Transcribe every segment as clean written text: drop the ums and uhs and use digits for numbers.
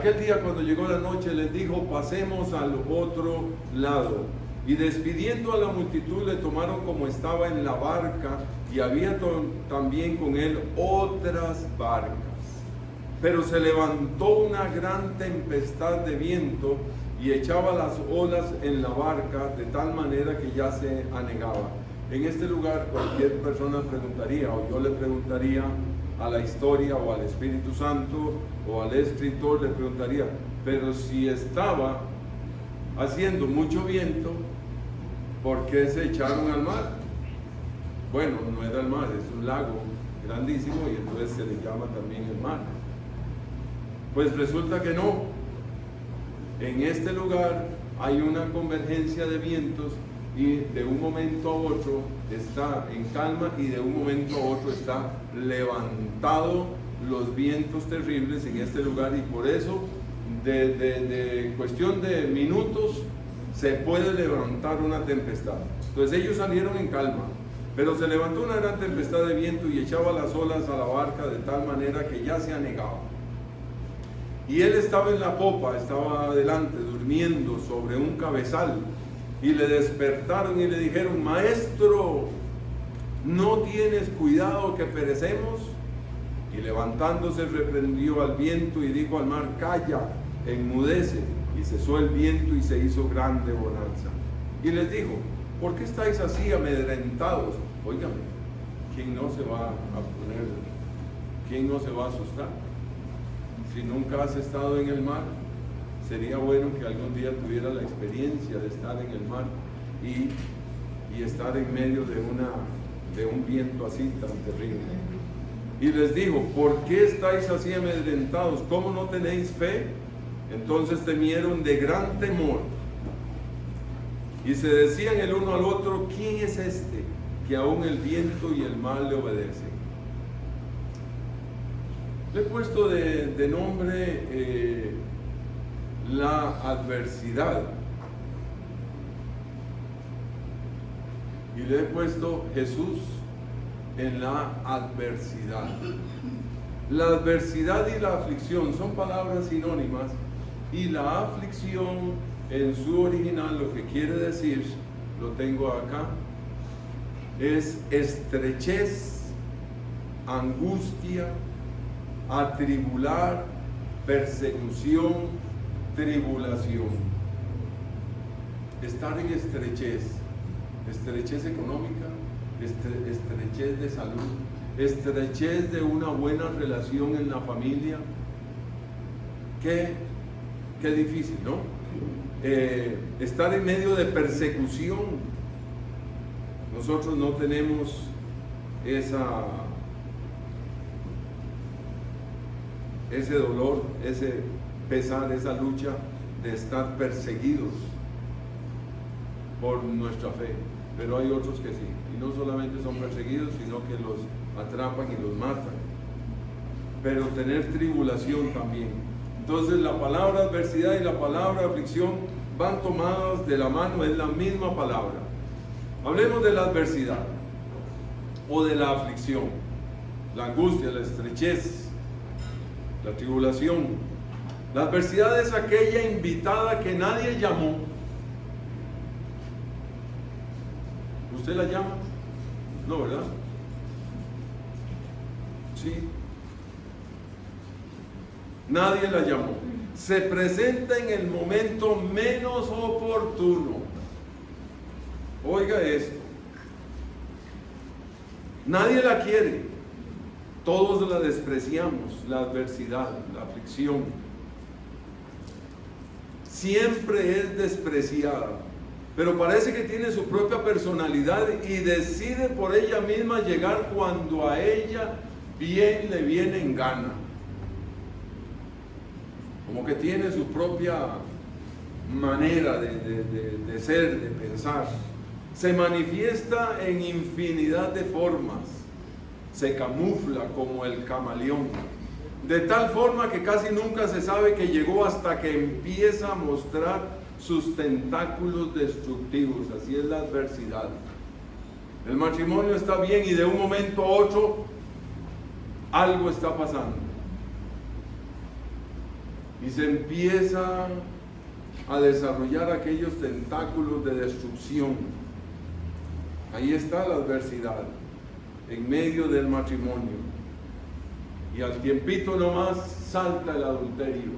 Aquel día, cuando llegó la noche, les dijo: pasemos al otro lado. Y despidiendo a la multitud, le tomaron como estaba en la barca, y había también con él otras barcas. Pero se levantó una gran tempestad de viento y echaba las olas en la barca de tal manera que ya se anegaba. En este lugar cualquier persona preguntaría, o yo le preguntaría a la historia o al Espíritu Santo o al escritor, le preguntaría: pero si estaba haciendo mucho viento, ¿por qué se echaron al mar? Bueno, no era el mar, es un lago grandísimo y entonces se le llama también el mar. Pues resulta que no. En este lugar hay una convergencia de vientos y de un momento a otro está en calma y de un momento a otro está levantado los vientos terribles en este lugar, y por eso de cuestión de minutos se puede levantar una tempestad. Entonces ellos salieron en calma, pero se levantó una gran tempestad de viento y echaba las olas a la barca de tal manera que ya se anegaba. Y él estaba en la popa, estaba adelante, durmiendo sobre un cabezal. Y le despertaron y le dijeron: maestro, ¿no tienes cuidado que perecemos? Y levantándose reprendió al viento y dijo al mar: calla, enmudece. Y cesó el viento y se hizo grande bonanza. Y les dijo: ¿por qué estáis así amedrentados? Óigame, ¿quién no se va a poner, quién no se va a asustar? Si nunca has estado en el mar, sería bueno que algún día tuviera la experiencia de estar en el mar y estar en medio de un viento así tan terrible. Y les dijo: ¿por qué estáis así amedrentados? ¿Cómo no tenéis fe? Entonces temieron de gran temor y se decían el uno al otro: ¿quién es este que aún el viento y el mar le obedecen? Le he puesto de nombre la adversidad, y le he puesto Jesús en la adversidad. La adversidad y la aflicción son palabras sinónimas, y la aflicción en su original lo que quiere decir, lo tengo acá, es estrechez, angustia, atribular, persecución, tribulación. Estar en estrechez, estrechez económica, estrechez de salud, estrechez de una buena relación en la familia. Qué difícil, ¿no? Estar en medio de persecución. Nosotros no tenemos ese dolor, ese pesar, esa lucha de estar perseguidos por nuestra fe, pero hay otros que sí, y no solamente son perseguidos, sino que los atrapan y los matan. Pero tener tribulación también. Entonces la palabra adversidad y la palabra aflicción van tomadas de la mano, es la misma palabra. Hablemos de la adversidad o de la aflicción, la angustia, la estrechez, la tribulación. La adversidad es aquella invitada que nadie llamó. ¿Usted la llama? No, ¿verdad? Sí. Nadie la llamó. Se presenta en el momento menos oportuno. Oiga esto. Nadie la quiere. Todos la despreciamos, la adversidad, la aflicción. Siempre es despreciada, pero parece que tiene su propia personalidad y decide por ella misma llegar cuando a ella bien le viene en gana. Como que tiene su propia manera de ser, de pensar. Se manifiesta en infinidad de formas. Se camufla como el camaleón, de tal forma que casi nunca se sabe que llegó hasta que empieza a mostrar sus tentáculos destructivos. Así es la adversidad. El matrimonio está bien y de un momento a otro algo está pasando. y se empieza a desarrollar aquellos tentáculos de destrucción. Ahí está la adversidad, en medio del matrimonio. Y al tiempito nomás salta el adulterio,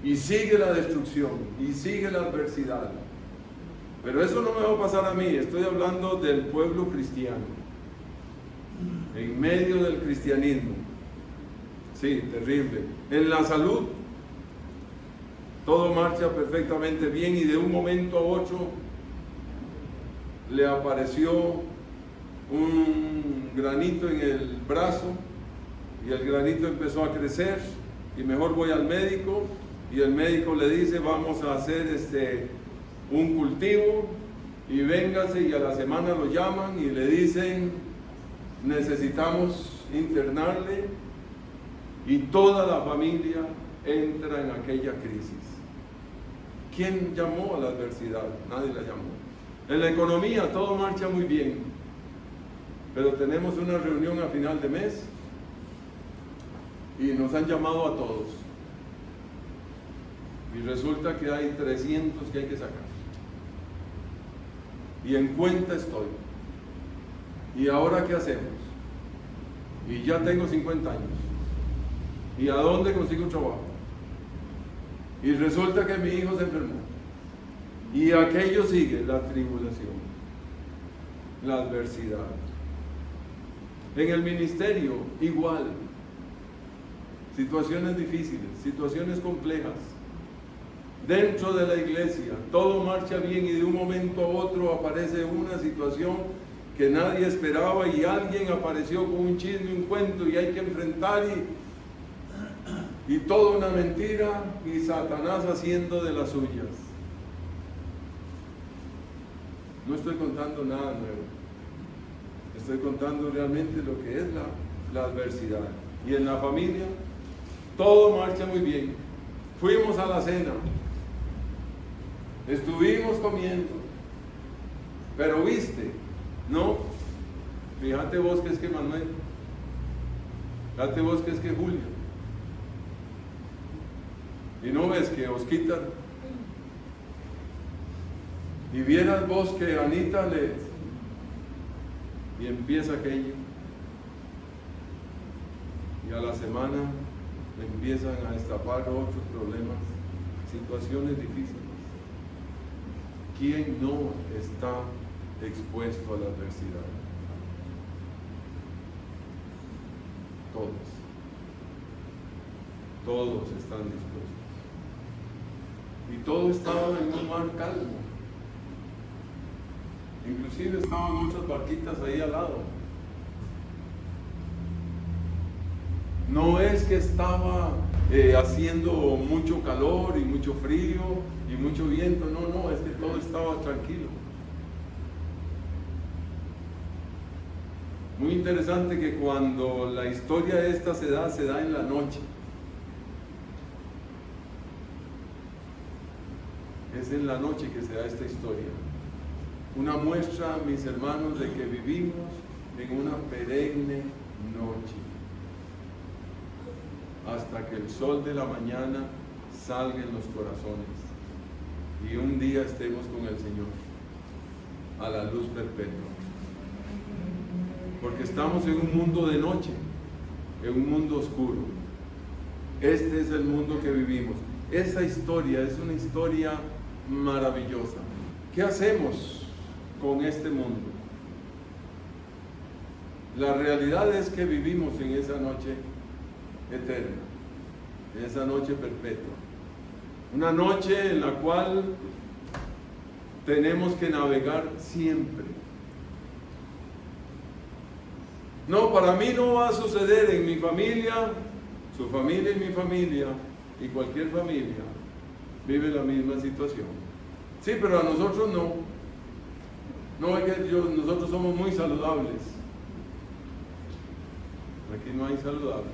y sigue la destrucción, y sigue la adversidad. Pero eso no me va a pasar a mí, estoy hablando del pueblo cristiano, en medio del cristianismo. Sí, terrible. En la salud, todo marcha perfectamente bien, y de un momento a otro le apareció un granito en el brazo, y el granito empezó a crecer, y mejor voy al médico, y el médico le dice: vamos a hacer un cultivo, y véngase, y a la semana lo llaman y le dicen: necesitamos internarle, y toda la familia entra en aquella crisis. ¿Quién llamó a la adversidad? Nadie la llamó. En la economía todo marcha muy bien, pero tenemos una reunión a final de mes y nos han llamado a todos, y resulta que hay 300 que hay que sacar, y en cuenta estoy. ¿Y ahora qué hacemos? Y ya tengo 50 años, ¿y a dónde consigo un trabajo? Y resulta que mi hijo se enfermó, y aquello sigue, la tribulación, la adversidad. En el ministerio igual, situaciones difíciles, situaciones complejas. Dentro de la iglesia todo marcha bien, y de un momento a otro aparece una situación que nadie esperaba, y alguien apareció con un chisme, un cuento, y hay que enfrentar, y toda una mentira, y Satanás haciendo de las suyas. No estoy contando nada nuevo, estoy contando realmente lo que es la adversidad. Y en la familia todo marcha muy bien. Fuimos a la cena, estuvimos comiendo, pero viste, no, fíjate vos que es que Manuel, fíjate vos que es que Julio, y no ves que Osquita, y vieras vos que Anita y empieza aquello, y a la semana empiezan a destapar otros problemas, situaciones difíciles. ¿Quién no está expuesto a la adversidad? Todos están dispuestos. Y todo estaba en un mar calmo. Inclusive estaban muchas barquitas ahí al lado. No es que estaba haciendo mucho calor y mucho frío y mucho viento, no, es que todo estaba tranquilo. Muy interesante que cuando la historia esta se da en la noche. Es en la noche que se da esta historia. Una muestra, mis hermanos, de que vivimos en una perenne noche, hasta que el sol de la mañana salga en los corazones y un día estemos con el Señor a la luz perpetua. Porque estamos en un mundo de noche, en un mundo oscuro. Este es el mundo que vivimos. Esa historia es una historia maravillosa. ¿Qué hacemos con este mundo? La realidad es que vivimos en esa noche eterna, en esa noche perpetua. Una noche en la cual tenemos que navegar siempre. No, para mí no va a suceder en mi familia, su familia y mi familia, y cualquier familia vive la misma situación. Sí, pero a nosotros no. No, es que nosotros somos muy saludables. Aquí no hay saludable.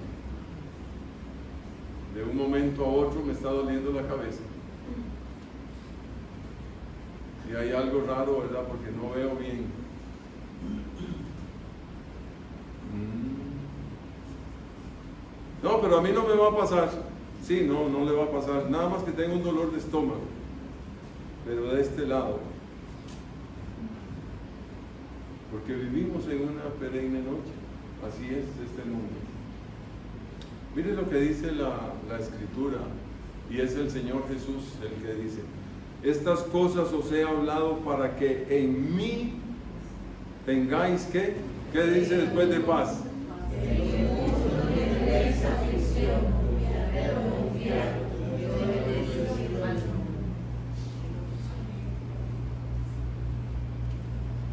De un momento a otro me está doliendo la cabeza. Y hay algo raro, ¿verdad? Porque no veo bien. No, pero a mí no me va a pasar. Sí, no le va a pasar, nada más que tenga un dolor de estómago, pero de este lado, porque vivimos en una perenne noche, así es este mundo. Mire lo que dice la Escritura, y es el Señor Jesús el que dice: estas cosas os he hablado para que en mí tengáis ¿qué? ¿Qué dice después de paz?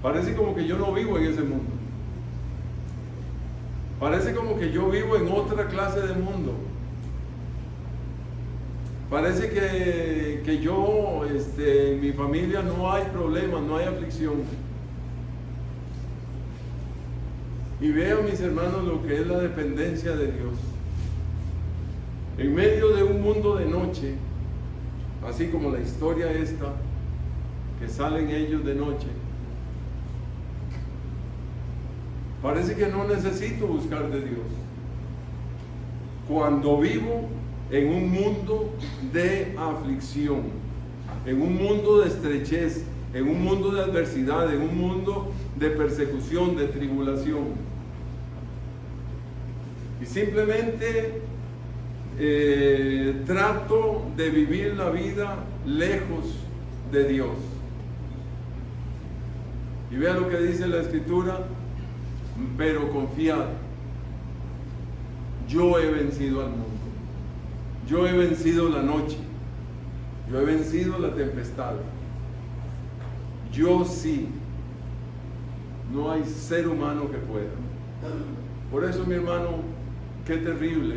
Parece como que yo no vivo en ese mundo. Parece como que yo vivo en otra clase de mundo. Parece que yo, en mi familia no hay problemas, no hay aflicción. Y veo, mis hermanos, lo que es la dependencia de Dios. En medio de un mundo de noche, así como la historia esta, que salen ellos de noche, parece que no necesito buscar de Dios. Cuando vivo en un mundo de aflicción, en un mundo de estrechez, en un mundo de adversidad, en un mundo de persecución, de tribulación. Y simplemente trato de vivir la vida lejos de Dios. Y vea lo que dice la Escritura: pero confiad, yo he vencido al mundo, yo he vencido la noche, yo he vencido la tempestad. Yo sí, no hay ser humano que pueda. Por eso, mi hermano, qué terrible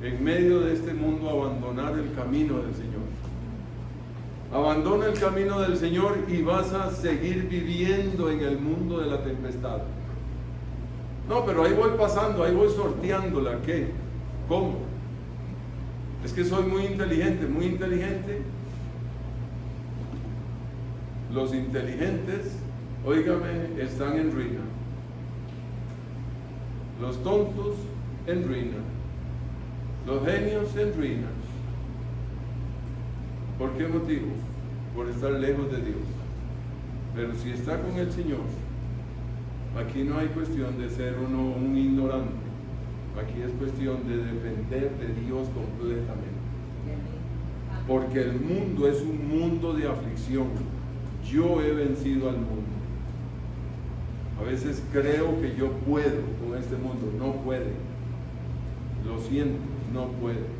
en medio de este mundo abandonar el camino del Señor. Abandona el camino del Señor y vas a seguir viviendo en el mundo de la tempestad. No, pero ahí voy pasando, ahí voy sorteándola. ¿Qué? ¿Cómo? Es que soy muy inteligente, muy inteligente. Los inteligentes, óigame, están en ruina. Los tontos en ruina. Los genios en ruina. ¿Por qué motivo? Por estar lejos de Dios. Pero si está con el Señor, aquí no hay cuestión de ser uno un ignorante. Aquí es cuestión de depender de Dios completamente. Porque el mundo es un mundo de aflicción. Yo he vencido al mundo. A veces creo que yo puedo con este mundo. No puede. Lo siento, no puede.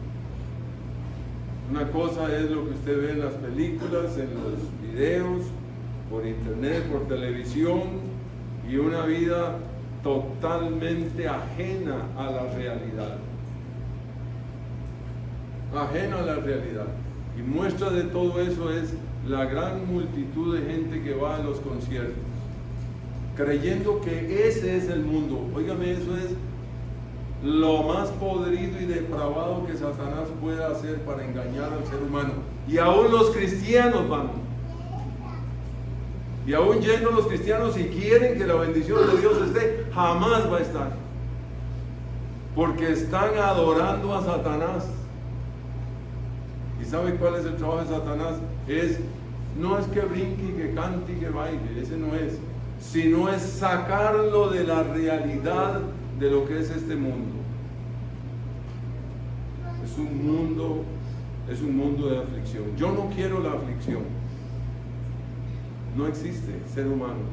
Una cosa es lo que usted ve en las películas, en los videos, por internet, por televisión, y una vida totalmente ajena a la realidad. Ajena a la realidad. Y muestra de todo eso es la gran multitud de gente que va a los conciertos, creyendo que ese es el mundo. Óigame, eso es lo más podrido y depravado que Satanás pueda hacer para engañar al ser humano. Y aún los cristianos van. Y aún yendo los cristianos y quieren que la bendición de Dios esté, jamás va a estar. Porque están adorando a Satanás. ¿Y sabe cuál es el trabajo de Satanás? No es que brinque y que cante y que baile, ese no es. Sino es sacarlo de la realidad de lo que es este mundo. Es un mundo de aflicción. Yo no quiero la aflicción. No existe ser humano.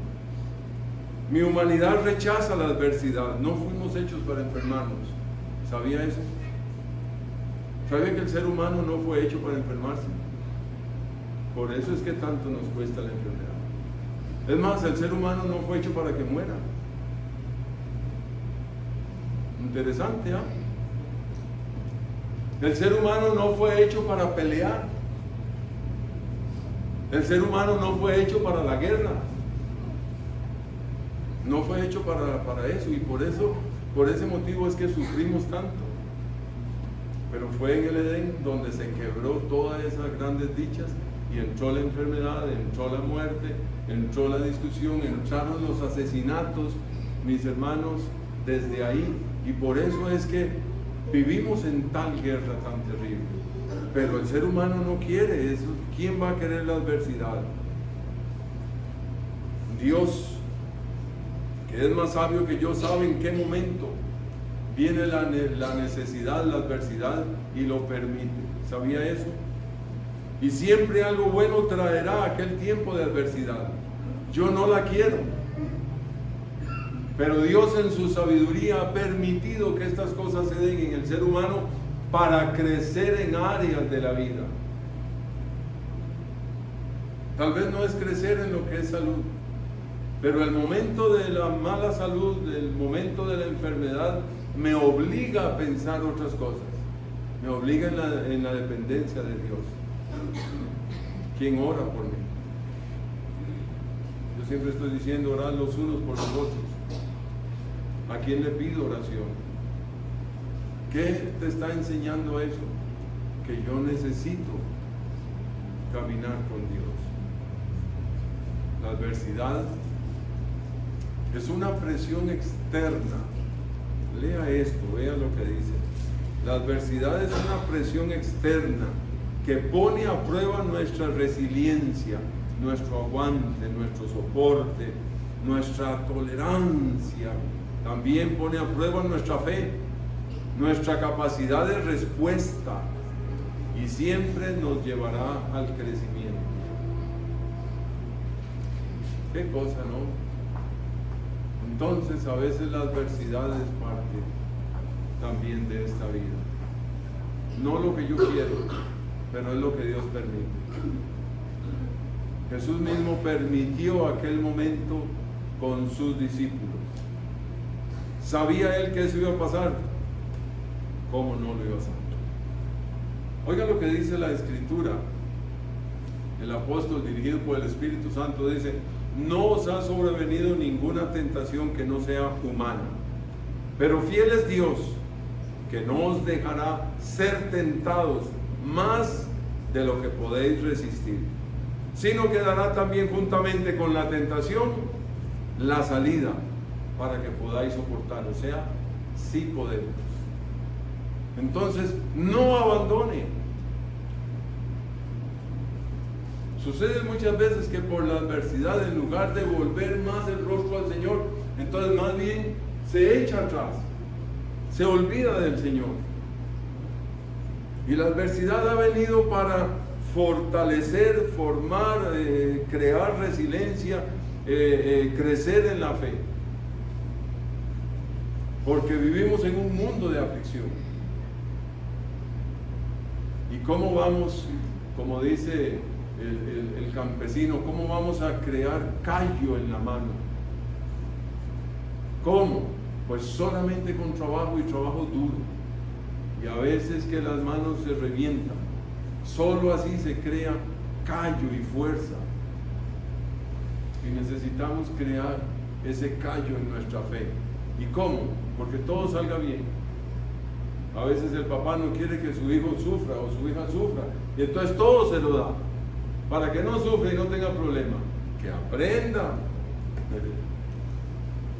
Mi humanidad rechaza la adversidad. No fuimos hechos para enfermarnos. ¿Sabía eso? ¿Sabía que el ser humano no fue hecho para enfermarse? Por eso es que tanto nos cuesta la enfermedad. Es más, el ser humano no fue hecho para que muera. Interesante, ¿ah? El ser humano no fue hecho para pelear. El ser humano no fue hecho para la guerra. No fue hecho para eso, y por ese motivo es que sufrimos tanto. Pero fue en el Edén donde se quebró todas esas grandes dichas y entró la enfermedad, entró la muerte, entró la discusión, entraron los asesinatos, mis hermanos, desde ahí. Y por eso es que Vivimos en tal guerra tan terrible, pero el ser humano no quiere eso. ¿Quién va a querer la adversidad? Dios, que es más sabio que yo, sabe en qué momento viene la necesidad, la adversidad, y lo permite. ¿Sabía eso? Y siempre algo bueno traerá aquel tiempo de adversidad. Yo no la quiero, pero Dios en su sabiduría ha permitido que estas cosas se den en el ser humano para crecer en áreas de la vida. Tal vez no es crecer en lo que es salud, pero el momento de la mala salud, el momento de la enfermedad, me obliga a pensar otras cosas. Me obliga en la dependencia de Dios. ¿Quién ora por mí? Yo siempre estoy diciendo, orar los unos por los otros. ¿A quién le pido oración? ¿Qué te está enseñando eso? Que yo necesito caminar con Dios. La adversidad es una presión externa. Lea esto, vea lo que dice. La adversidad es una presión externa que pone a prueba nuestra resiliencia, nuestro aguante, nuestro soporte, nuestra tolerancia. También pone a prueba nuestra fe, nuestra capacidad de respuesta, y siempre nos llevará al crecimiento. Qué cosa, ¿no? Entonces, a veces la adversidad es parte también de esta vida. No lo que yo quiero, pero es lo que Dios permite. Jesús mismo permitió aquel momento con sus discípulos. ¿Sabía él que eso iba a pasar? ¿Cómo no lo iba a saber? Oiga lo que dice la Escritura. El apóstol, dirigido por el Espíritu Santo, dice: no os ha sobrevenido ninguna tentación que no sea humana, pero fiel es Dios, que no os dejará ser tentados más de lo que podéis resistir, sino que dará también juntamente con la tentación la salida para que podáis soportar. O sea, sí podemos. Entonces, no abandone. Sucede muchas veces que por la adversidad, en lugar de volver más el rostro al Señor, entonces más bien se echa atrás, se olvida del Señor. Y la adversidad ha venido para fortalecer, formar, crear resiliencia, crecer en la fe. Porque vivimos en un mundo de aflicción. ¿Y cómo vamos, como dice el campesino, cómo vamos a crear callo en la mano? ¿Cómo? Pues solamente con trabajo, y trabajo duro. Y a veces que las manos se revientan. Solo así se crea callo y fuerza. Y necesitamos crear ese callo en nuestra fe. ¿Y cómo? Porque todo salga bien. A veces el papá no quiere que su hijo sufra o su hija sufra, y entonces todo se lo da para que no sufra y no tenga problema. Que aprenda,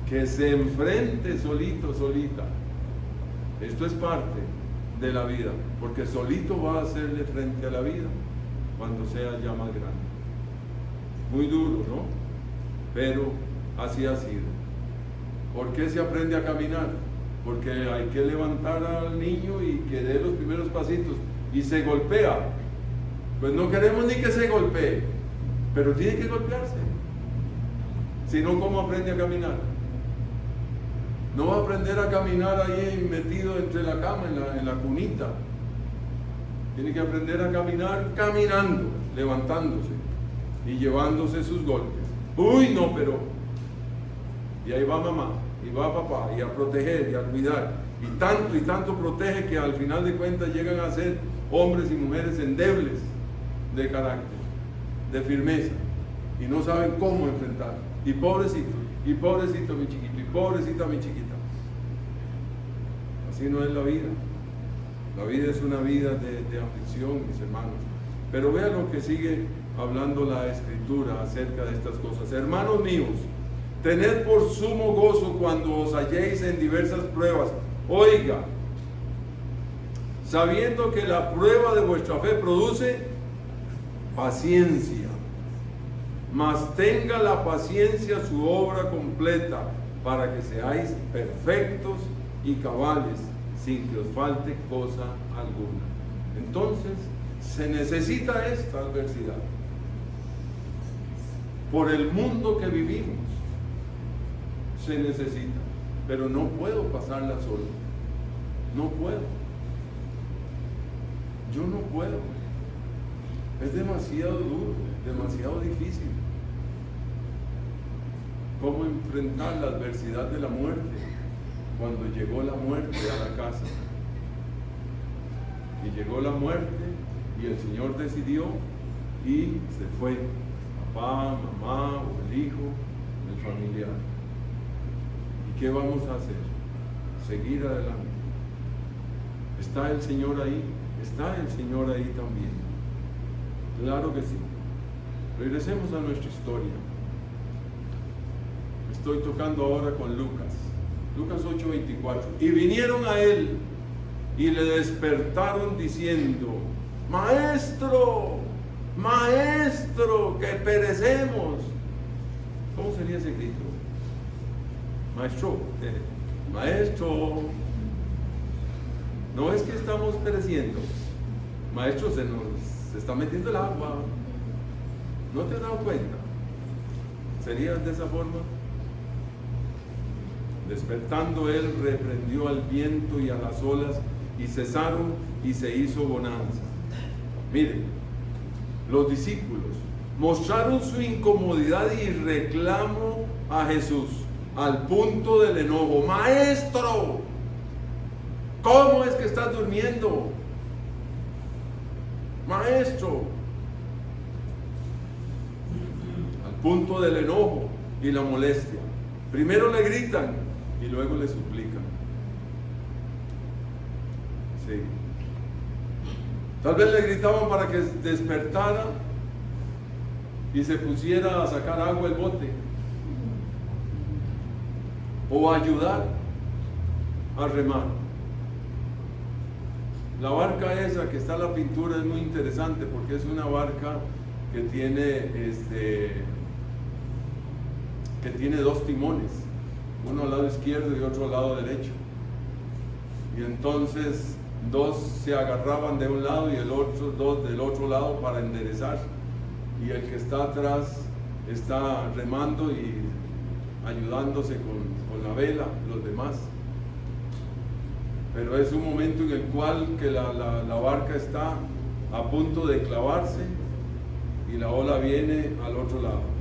que se enfrente solito, solita. Esto es parte de la vida, porque solito va a hacerle frente a la vida cuando sea ya más grande. Muy duro, ¿no? Pero así ha sido. ¿Por qué se aprende a caminar? Porque hay que levantar al niño y que dé los primeros pasitos, y se golpea. Pues no queremos ni que se golpee, pero tiene que golpearse. Si no, ¿cómo aprende a caminar? No va a aprender a caminar ahí metido entre la cama, en la cunita. Tiene que aprender a caminar caminando, levantándose y llevándose sus golpes. Uy, no, pero... Y ahí va mamá, y va papá, y a proteger, y a cuidar. Y tanto protege, que al final de cuentas llegan a ser hombres y mujeres endebles de carácter, de firmeza, y no saben cómo enfrentar. Y pobrecito mi chiquito, y pobrecita mi chiquita. Así no es la vida. La vida es una vida de aflicción, mis hermanos. Pero vean lo que sigue hablando la Escritura acerca de estas cosas. Hermanos míos, tened por sumo gozo cuando os halléis en diversas pruebas. Oiga, sabiendo que la prueba de vuestra fe produce paciencia. Mas tenga la paciencia su obra completa, para que seáis perfectos y cabales, sin que os falte cosa alguna. Entonces, se necesita esta adversidad. Por el mundo que vivimos, se necesita. Pero no puedo pasarla solo. No puedo. Yo no puedo. Es demasiado duro, demasiado difícil. ¿Cómo enfrentar la adversidad de la muerte cuando llegó la muerte a la casa? Y llegó la muerte y el Señor decidió y se fue. Papá, mamá, o el hijo, el familiar. ¿Y qué vamos a hacer? Seguir adelante. ¿Está el Señor ahí? ¿Está el Señor ahí también? Claro que sí. Regresemos a nuestra historia. Estoy tocando ahora con Lucas. Lucas 8:24. Y vinieron a él y le despertaron diciendo: Maestro, Maestro, que perecemos. ¿Cómo sería ese grito? Maestro, Maestro. No es que estamos pereciendo. Maestro, se está metiendo el agua. ¿No te has dado cuenta? ¿Sería de esa forma? Despertando él, reprendió al viento y a las olas, y cesaron, y se hizo bonanza. Miren, los discípulos mostraron su incomodidad y reclamo a Jesús, al punto del enojo. Maestro, ¿cómo es que estás durmiendo? Maestro. Al punto del enojo y la molestia. Primero le gritan y luego le suplican. Sí. Tal vez le gritaban para que despertara y se pusiera a sacar agua del bote, o a ayudar a remar. La barca esa que está en la pintura es muy interesante porque es una barca que tiene dos timones, uno al lado izquierdo y otro al lado derecho. Y entonces dos se agarraban de un lado y el otro dos del otro lado para enderezar. Y el que está atrás está remando y ayudándose con la vela, los demás. Pero es un momento en el cual que la barca está a punto de clavarse y la ola viene al otro lado.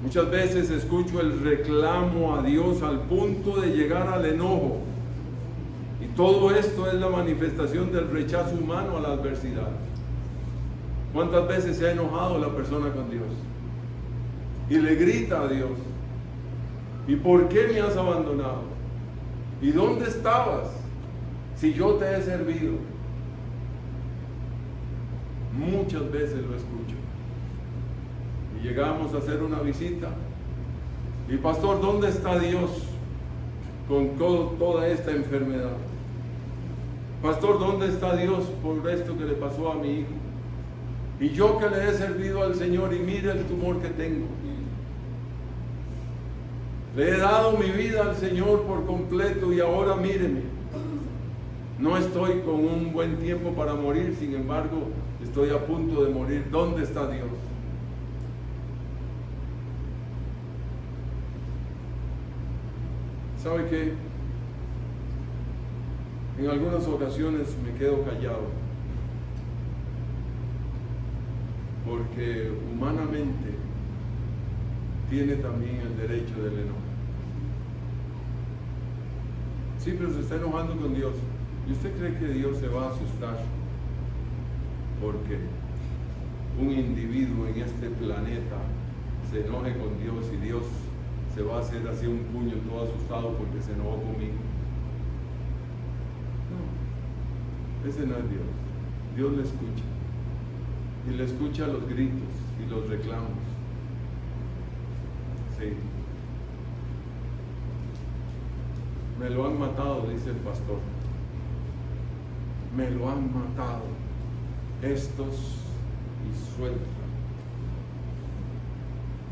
Muchas veces escucho el reclamo a Dios al punto de llegar al enojo. Y todo esto es la manifestación del rechazo humano a la adversidad. ¿Cuántas veces se ha enojado la persona con Dios? Y le grita a Dios: ¿y por qué me has abandonado? ¿Y dónde estabas si yo te he servido? Muchas veces lo escucho. Y llegamos a hacer una visita. Y pastor, ¿dónde está Dios con toda esta enfermedad? Pastor, ¿dónde está Dios por esto que le pasó a mi hijo? Y yo que le he servido al Señor y mire el tumor que tengo. Le he dado mi vida al Señor por completo y ahora míreme. No estoy con un buen tiempo para morir, sin embargo, estoy a punto de morir. ¿Dónde está Dios? ¿Sabe qué? En algunas ocasiones me quedo callado, porque humanamente tiene también el derecho del enojo. Sí, pero se está enojando con Dios. ¿Y usted cree que Dios se va a asustar porque un individuo en este planeta se enoje con Dios y Dios se va a hacer así un puño todo asustado porque se enojó conmigo? No, ese no es Dios. Dios le escucha. Y le escucha los gritos y los reclamos. Sí. Me lo han matado, dice el pastor. Me lo han matado estos y suelta.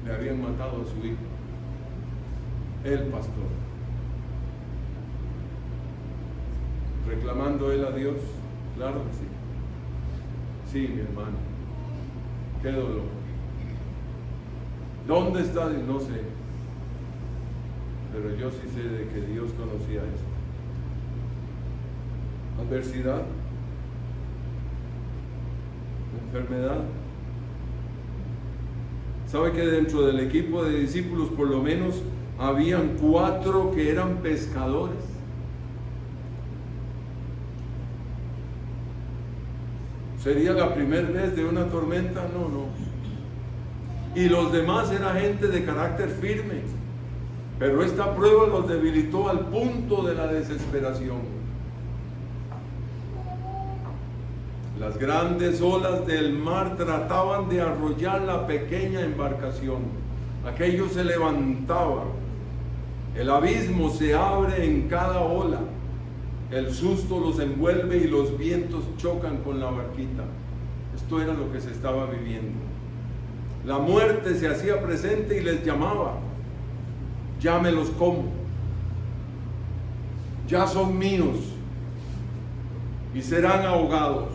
Le habían matado a su hijo, el pastor. ¿Reclamando él a Dios? Claro que sí. Sí, mi hermano. Qué dolor. ¿Dónde está? No sé. Pero yo sí sé de que Dios conocía esto. Adversidad, enfermedad. ¿Sabe que dentro del equipo de discípulos por lo menos habían 4 que eran pescadores? ¿Sería la primera vez de una tormenta? No, no. Y los demás era gente de carácter firme. Pero esta prueba los debilitó al punto de la desesperación. Las grandes olas del mar trataban de arrollar la pequeña embarcación. Aquello se levantaba. El abismo se abre en cada ola. El susto los envuelve y los vientos chocan con la barquita. Esto era lo que se estaba viviendo. La muerte se hacía presente y les llamaba. Ya me los como. Ya son míos. Y serán ahogados.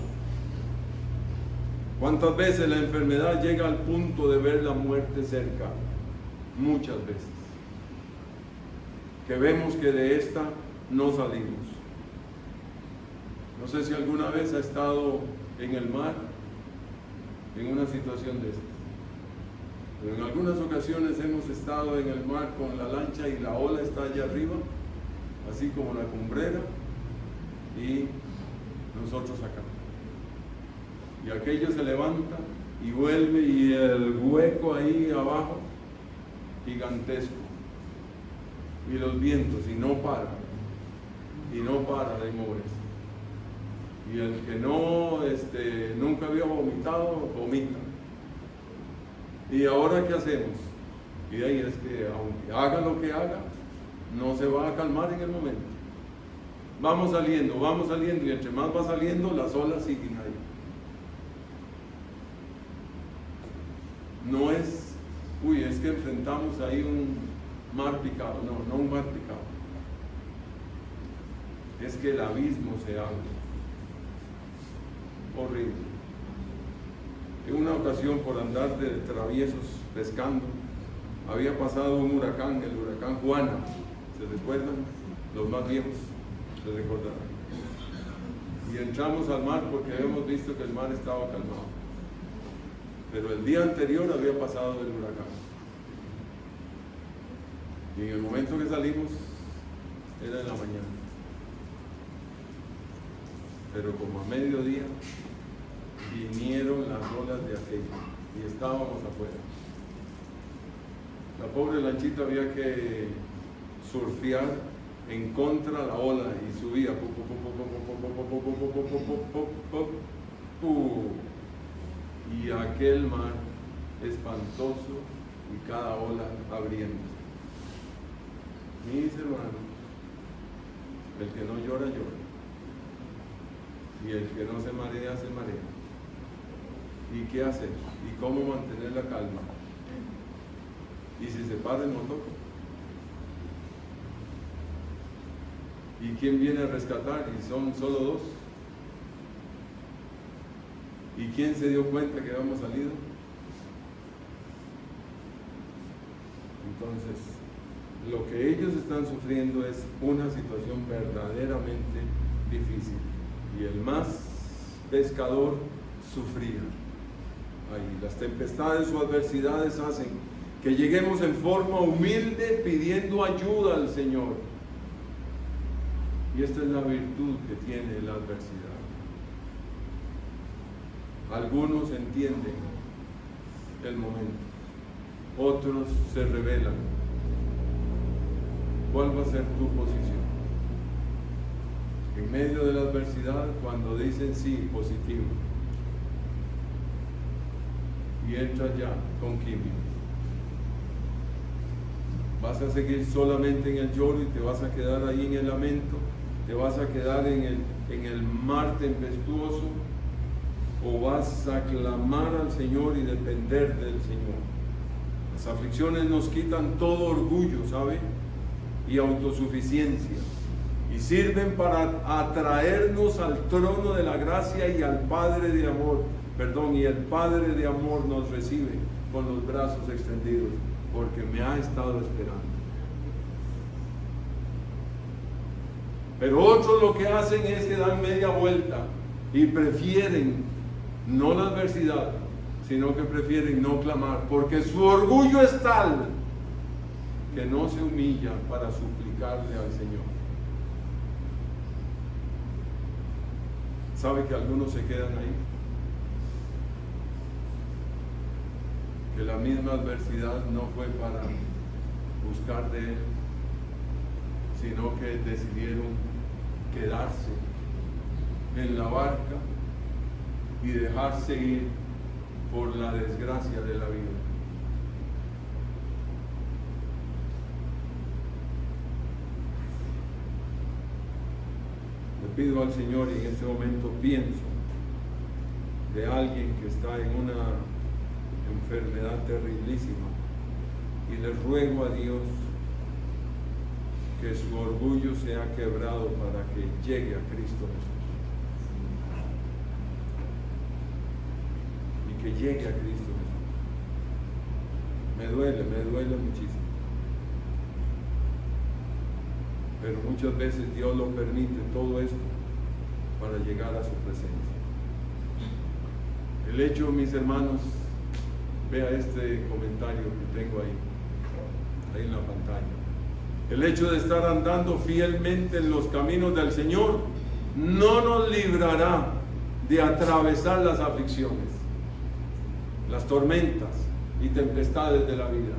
¿Cuántas veces la enfermedad llega al punto de ver la muerte cerca? Muchas veces. Que vemos que de esta no salimos. No sé si alguna vez ha estado en el mar en una situación de estas. Pero en algunas ocasiones hemos estado en el mar con la lancha y la ola está allá arriba, así como la cumbrera, y nosotros acá. Y aquello se levanta y vuelve y el hueco ahí abajo, gigantesco. Y los vientos, y no para de moverse. Y el que no, nunca había vomitado, vomita. ¿Y ahora qué hacemos? Y ahí es que aunque haga lo que haga, no se va a calmar en el momento. Vamos saliendo, y entre más va saliendo, las olas siguen ahí. No es, es que enfrentamos ahí un mar picado. No un mar picado. Es que el abismo se abre. Horrible. En una ocasión, por andar de traviesos pescando, había pasado un huracán, el huracán Juana. ¿Se recuerdan? Los más viejos se recordarán. Y entramos al mar porque habíamos visto que el mar estaba calmado. Pero el día anterior había pasado el huracán. Y en el momento que salimos, era en la mañana. Pero como a mediodía, vinieron las olas de aquello y estábamos afuera. La pobre lanchita había que surfear en contra de la ola y subía. Y aquel mar espantoso y cada ola abriéndose. Mis hermanos, el que no llora, llora. Y el que no se marea, se marea. ¿Y qué hacer? ¿Y cómo mantener la calma? ¿Y si se para el motor? ¿Y quién viene a rescatar? Y son solo 2. ¿Y quién se dio cuenta que habíamos salido? Entonces, lo que ellos están sufriendo es una situación verdaderamente difícil. Y el más pescador sufría. Ahí las tempestades o adversidades hacen que lleguemos en forma humilde pidiendo ayuda al Señor. Y esta es la virtud que tiene la adversidad. Algunos entienden el momento, otros se rebelan. ¿Cuál va a ser tu posición? En medio de la adversidad, cuando dicen sí, positivo, y entras ya con química. Vas a seguir solamente en el lloro y te vas a quedar ahí en el lamento, te vas a quedar en el mar tempestuoso, o vas a clamar al Señor y depender del Señor. Las aflicciones nos quitan todo orgullo, ¿sabe? Y autosuficiencia, y sirven para atraernos al trono de la gracia y al Padre de amor, y el Padre de amor nos recibe con los brazos extendidos, porque me ha estado esperando. Pero otros lo que hacen es que dan media vuelta y prefieren no la adversidad, sino que prefieren no clamar, porque su orgullo es tal que no se humilla para suplicarle al Señor. ¿Sabe que algunos se quedan ahí? Que la misma adversidad no fue para buscar de Él, sino que decidieron quedarse en la barca y dejarse ir por la desgracia de la vida. Le pido al Señor, y en este momento pienso de alguien que está en una enfermedad terriblísima, y le ruego a Dios que su orgullo sea quebrado para que llegue a Cristo Jesús, y que llegue a Cristo Jesús. Me duele muchísimo, pero muchas veces Dios lo permite todo esto para llegar a su presencia. El hecho, mis hermanos, vea este comentario que tengo ahí en la pantalla. El hecho de estar andando fielmente en los caminos del Señor no nos librará de atravesar las aflicciones, las tormentas y tempestades de la vida.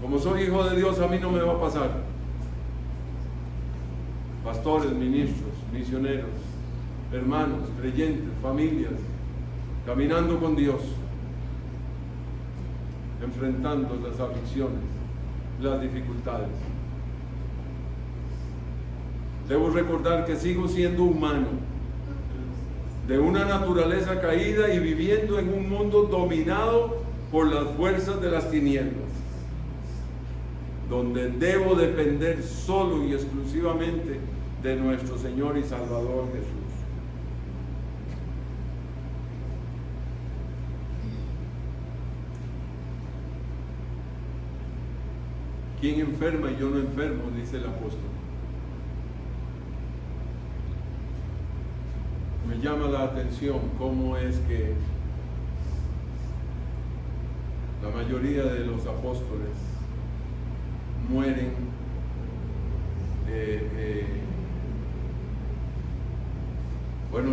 Como soy hijo de Dios, a mí no me va a pasar. Pastores, ministros, misioneros, hermanos, creyentes, familias, caminando con Dios, enfrentando las aflicciones, las dificultades. Debo recordar que sigo siendo humano, de una naturaleza caída y viviendo en un mundo dominado por las fuerzas de las tinieblas, donde debo depender solo y exclusivamente de nuestro Señor y Salvador Jesús. ¿Quién enferma y yo no enfermo?, dice el apóstol. Me llama la atención cómo es que la mayoría de los apóstoles mueren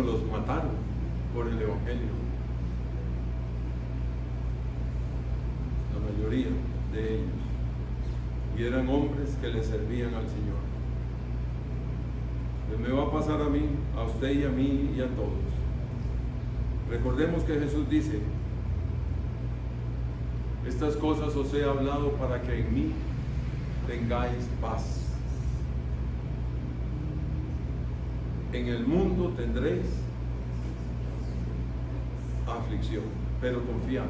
los mataron por el Evangelio. La mayoría de ellos. Y eran hombres que le servían al Señor. Me va a pasar a mí, a usted y a mí y a todos. Recordemos que Jesús dice: estas cosas os he hablado para que en mí tengáis paz. En el mundo tendréis aflicción, pero confiad,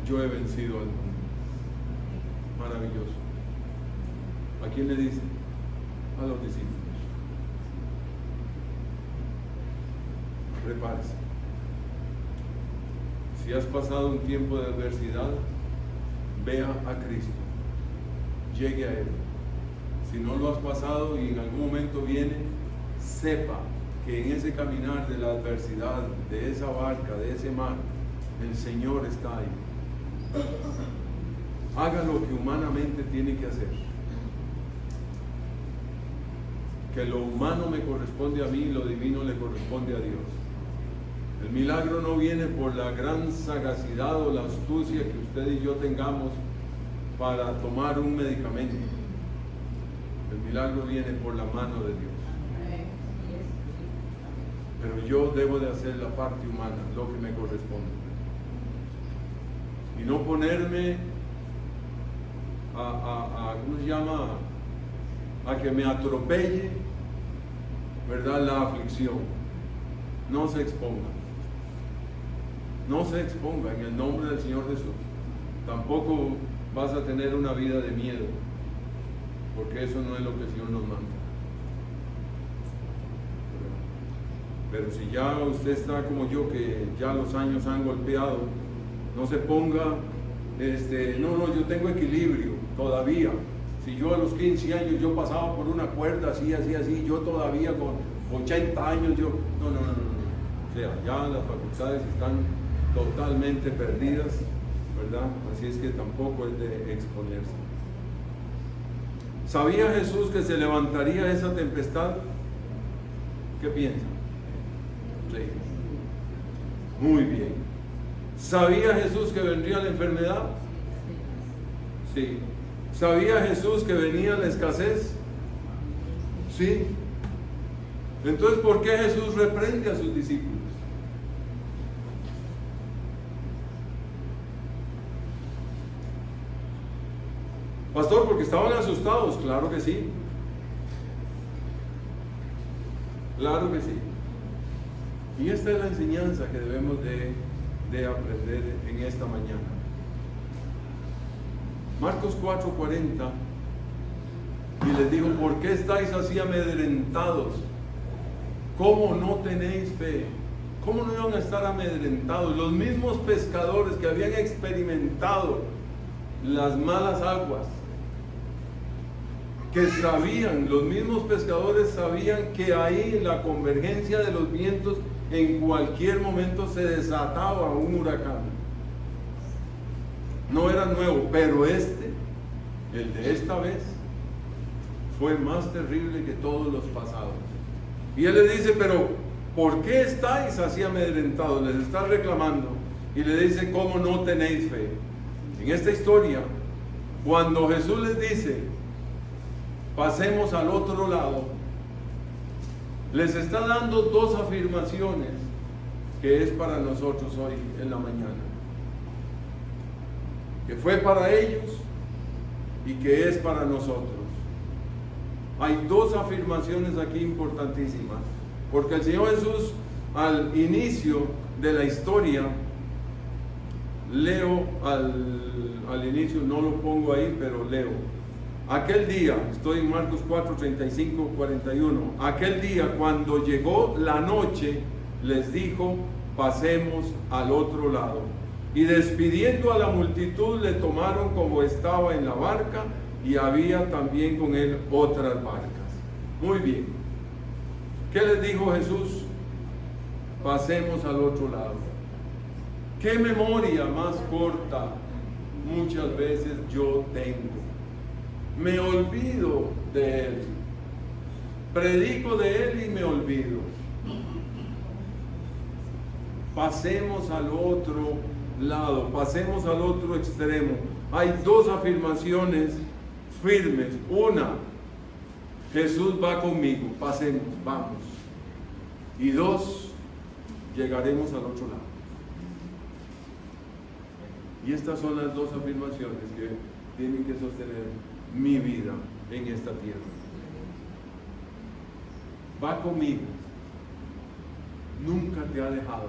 yo he vencido al mundo. Maravilloso. ¿A quién le dice? A los discípulos. Prepárese. Si has pasado un tiempo de adversidad, vea a Cristo, llegue a Él. Si no lo has pasado y en algún momento viene, sepa que en ese caminar de la adversidad, de esa barca, de ese mar, el Señor está ahí. Haga lo que humanamente tiene que hacer. Que lo humano me corresponde a mí y lo divino le corresponde a Dios. El milagro no viene por la gran sagacidad o la astucia que usted y yo tengamos para tomar un medicamento. El milagro viene por la mano de Dios. Pero yo debo de hacer la parte humana, lo que me corresponde. y no ponerme ¿cómo se llama? A que me atropelle, ¿verdad?, la aflicción. No se exponga. No se exponga en el nombre del Señor Jesús. Tampoco vas a tener una vida de miedo, porque eso no es lo que el Señor nos manda. Pero si ya usted está como yo, que ya los años han golpeado, no se ponga, no, yo tengo equilibrio todavía. Si yo a los 15 años yo pasaba por una cuerda así, yo todavía con 80 años, no. O sea, ya las facultades están totalmente perdidas, ¿verdad? Así es que tampoco es de exponerse. ¿Sabía Jesús que se levantaría esa tempestad? ¿Qué piensa? Sí. Muy bien. ¿Sabía Jesús que vendría la enfermedad? Sí. ¿Sabía Jesús que venía la escasez? Sí. Entonces, ¿por qué Jesús reprende a sus discípulos? Pastor, porque estaban asustados. Claro que sí. Claro que sí. Y esta es la enseñanza que debemos de aprender en esta mañana. Marcos 4:40, y les digo, ¿por qué estáis así amedrentados? ¿Cómo no tenéis fe? ¿Cómo no iban a estar amedrentados? Los mismos pescadores que habían experimentado las malas aguas, que sabían, los mismos pescadores sabían que ahí en la convergencia de los vientos en cualquier momento se desataba un huracán. No era nuevo, pero el de esta vez, fue más terrible que todos los pasados. Y él le dice, pero ¿por qué estáis así amedrentados? Les está reclamando y le dice, ¿cómo no tenéis fe? En esta historia, cuando Jesús les dice, pasemos al otro lado, les está dando dos afirmaciones que es para nosotros hoy en la mañana, que fue para ellos y que es para nosotros. Hay dos afirmaciones aquí importantísimas, porque el Señor Jesús al inicio de la historia, leo al inicio, no lo pongo ahí, pero leo. Aquel día, estoy en Marcos 4, 35, 41, aquel día cuando llegó la noche, les dijo, pasemos al otro lado. Y despidiendo a la multitud, le tomaron como estaba en la barca, y había también con él otras barcas. Muy bien. ¿Qué les dijo Jesús? Pasemos al otro lado. ¿Qué memoria más corta muchas veces yo tengo? Me olvido de él. Predico de él y me olvido. Pasemos al otro lado, pasemos al otro extremo. Hay dos afirmaciones firmes. Una, Jesús va conmigo, pasemos, vamos. Y dos, llegaremos al otro lado. Y estas son las dos afirmaciones que tienen que sostener mi vida en esta tierra. Va conmigo, nunca te ha dejado.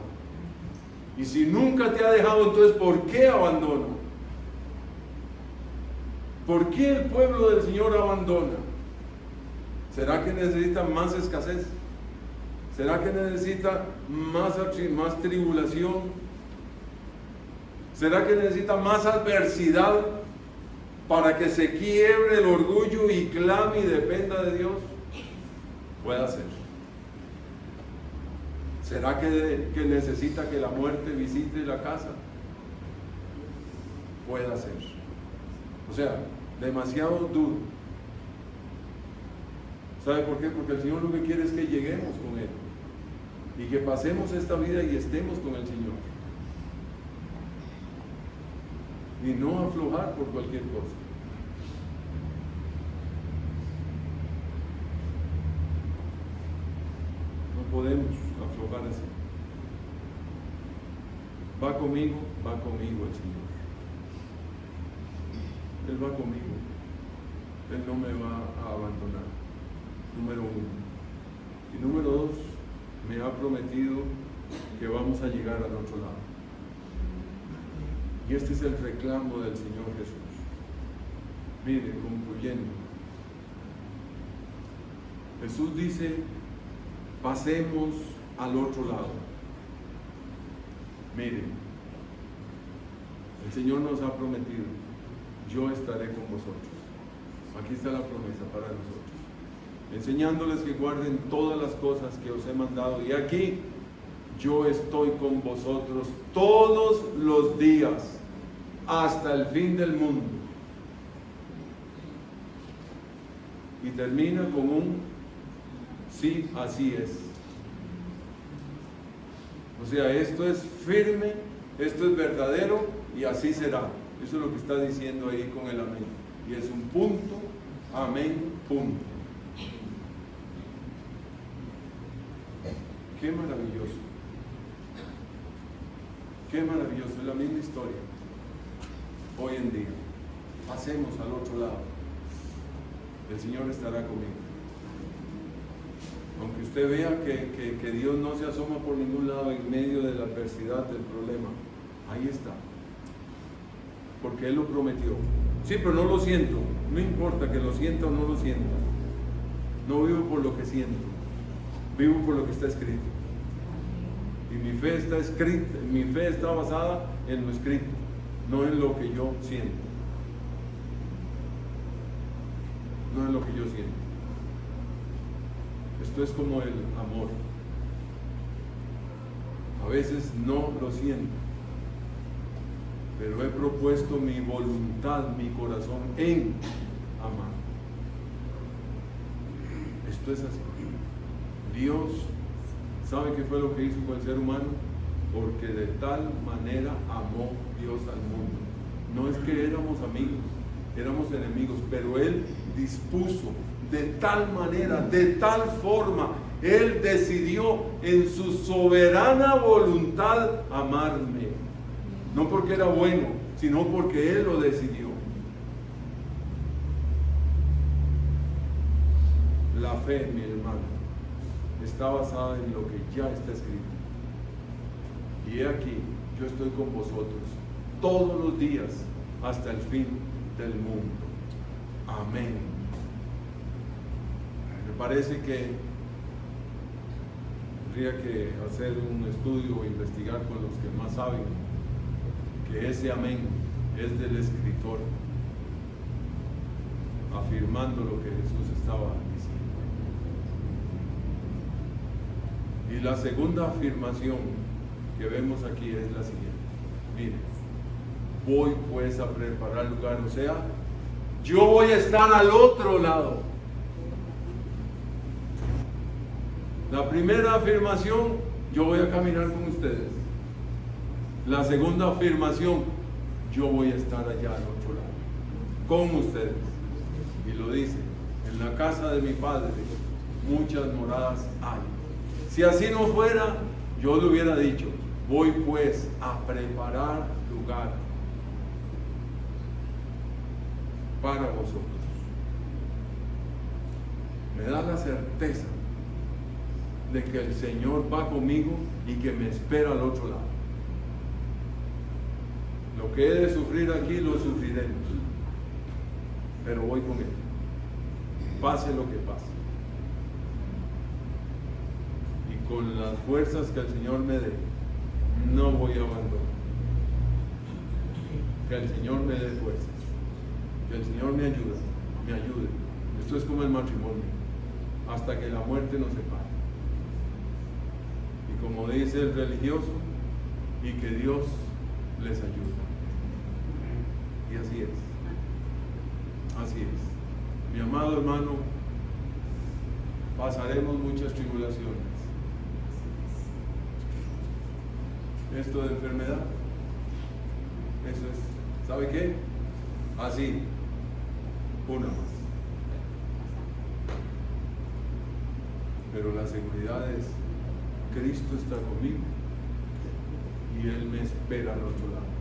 Y si nunca te ha dejado, entonces ¿por qué abandono? ¿Por qué el pueblo del Señor abandona? ¿Será que necesita más escasez? ¿Será que necesita más tribulación? ¿Será que necesita más adversidad para que se quiebre el orgullo y clame y dependa de Dios? Puede ser. ¿Será que necesita que la muerte visite la casa? Puede ser. O sea, demasiado duro. ¿Sabe por qué? Porque el Señor lo que quiere es que lleguemos con Él y que pasemos esta vida y estemos con el Señor, y no aflojar por cualquier cosa. No podemos aflojar así. Va conmigo el Señor. Él va conmigo. Él no me va a abandonar. Número 1. Y número 2, me ha prometido que vamos a llegar al otro lado. Y este es el reclamo del Señor Jesús. Mire, concluyendo. Jesús dice, pasemos al otro lado. Mire, el Señor nos ha prometido, yo estaré con vosotros. Aquí está la promesa para nosotros. Enseñándoles que guarden todas las cosas que os he mandado. Y aquí, yo estoy con vosotros todos los días, hasta el fin del mundo. Y termina con un sí, así es. O sea, esto es firme, esto es verdadero y así será. Eso es lo que está diciendo ahí con el amén. Y es un punto, amén, punto. Qué maravilloso. Qué maravilloso. Es la misma historia. Hoy en día. Pasemos al otro lado. El Señor estará conmigo. Aunque usted vea que Dios no se asoma por ningún lado en medio de la adversidad, del problema, ahí está. Porque Él lo prometió. Sí, pero no lo siento. No importa que lo sienta o no lo sienta. No vivo por lo que siento. Vivo por lo que está escrito. Y mi fe está escrita, mi fe está basada en lo escrito, no en lo que yo siento. No en lo que yo siento. Esto es como el amor. A veces no lo siento, pero he propuesto mi voluntad, mi corazón en amar. Esto es así. Dios, ¿sabe qué fue lo que hizo con el ser humano? Porque de tal manera amó Dios al mundo. No es que éramos amigos, éramos enemigos, pero Él dispuso de tal manera, de tal forma, Él decidió en su soberana voluntad amarme. No porque era bueno, sino porque Él lo decidió. La fe, mi hermano, está basada en lo que ya está escrito. Y he aquí, yo estoy con vosotros todos los días hasta el fin del mundo. Amén. Me parece que tendría que hacer un estudio o investigar con los que más saben que ese amén es del escritor, afirmando lo que Jesús estaba diciendo. Y la segunda afirmación que vemos aquí es la siguiente. Mire, voy pues a preparar lugar, o sea, yo voy a estar al otro lado. La primera afirmación, yo voy a caminar con ustedes. La segunda afirmación, yo voy a estar allá al otro lado, con ustedes. Y lo dice, en la casa de mi Padre muchas moradas hay. Si así no fuera, yo le hubiera dicho, voy pues a preparar lugar para vosotros. Me da la certeza de que el Señor va conmigo y que me espera al otro lado. Lo que he de sufrir aquí lo sufriremos, pero voy con Él, pase lo que pase. Y con las fuerzas que el Señor me dé, no voy a abandonar. Que el Señor me dé fuerzas, que el Señor me ayude. Esto es como el matrimonio, hasta que la muerte nos separe. Y como dice el religioso, y que Dios les ayude. Y así es. Así es. Mi amado hermano, pasaremos muchas tribulaciones. Esto de enfermedad, eso es, ¿sabe qué? Así, una más. Pero la seguridad es, Cristo está conmigo y Él me espera al otro lado.